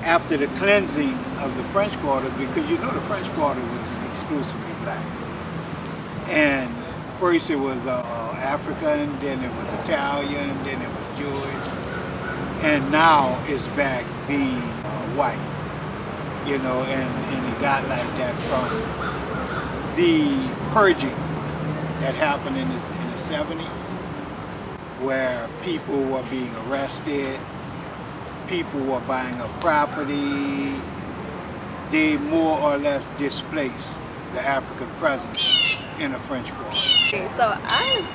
after the cleansing of the French Quarter, because you know the French Quarter was exclusively black. And first it was African, then it was Italian, then it was Jewish, and now it's back being white. You know, and it got like that from the purging that happened in the 70s, where people were being arrested, people were buying up property. They more or less displaced the African presence in the French Quarter. So I've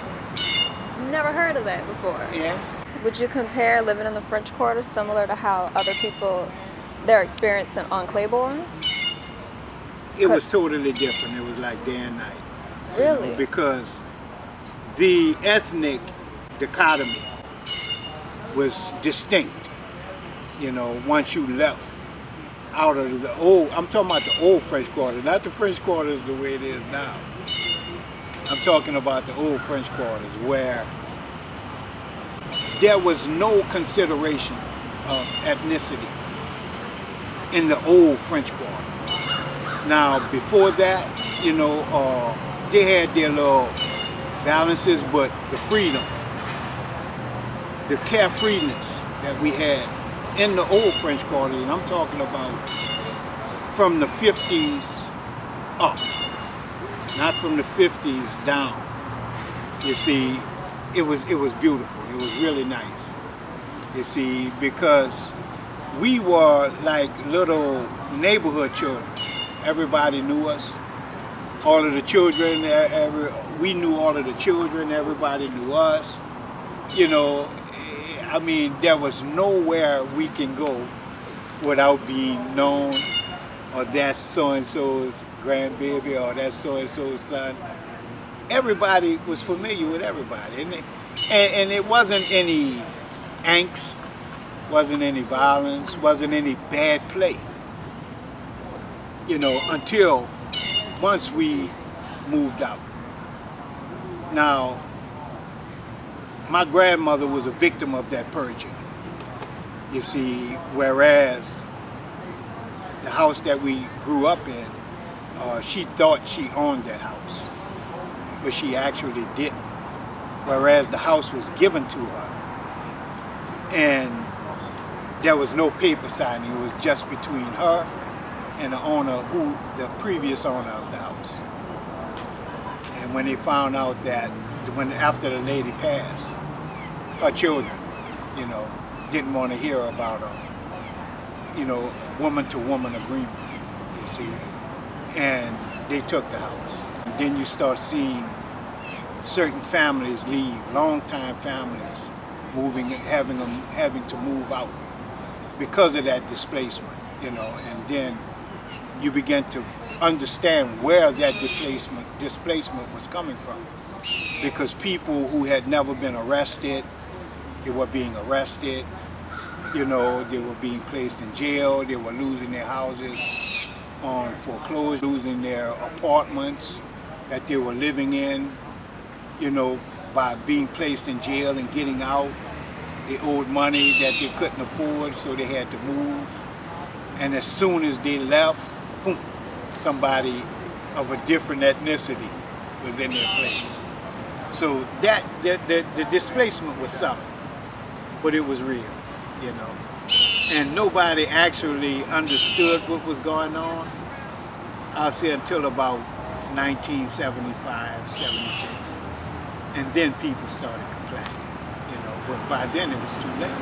never heard of that before. Yeah. Would you compare living in the French Quarter similar to how other people, their experience on Claiborne? It was totally different. It was like day and night. Really? You know, because the ethnic dichotomy was distinct. You know, once you left out of the old, I'm talking about the old French Quarter, not the French Quarters the way it is now. I'm talking about the old French Quarters where there was no consideration of ethnicity in the old French Quarter. Now, before that, you know, they had their little balances, but the freedom, the carefreeness that we had in the old French Quarter, and I'm talking about from the 50s up, not from the 50s down. You see, it was beautiful. It was really nice. You see, because we were like little neighborhood children. Everybody knew us. All of the children, we knew all of the children. Everybody knew us. You know, I mean, there was nowhere we can go without being known, or that's so-and-so's grandbaby, or that's so-and-so's son. Everybody was familiar with everybody. And it wasn't any angst, wasn't any violence, wasn't any bad play. You know, until once we moved out. Now, my grandmother was a victim of that purging. You see, whereas the house that we grew up in, she thought she owned that house, but she actually didn't. Whereas the house was given to her, and there was no paper signing. It was just between her and the owner, the previous owner of the house. And when they found out that, after the lady passed, her children, you know, didn't want to hear about a, you know, woman-to-woman agreement, you see, and they took the house. And then you start seeing certain families leave, long-time families, having to move out because of that displacement, you know, and then you begin to understand where that displacement was coming from. Because people who had never been arrested, they were being arrested, you know, they were being placed in jail, they were losing their houses on foreclosure, losing their apartments that they were living in, you know, by being placed in jail and getting out. They owed money that they couldn't afford, so they had to move. And as soon as they left, boom, somebody of a different ethnicity was in their place. So that the displacement was subtle, but it was real, you know. And nobody actually understood what was going on, I'll say, until about 1975, 76. And then people started complaining, you know, but by then it was too late.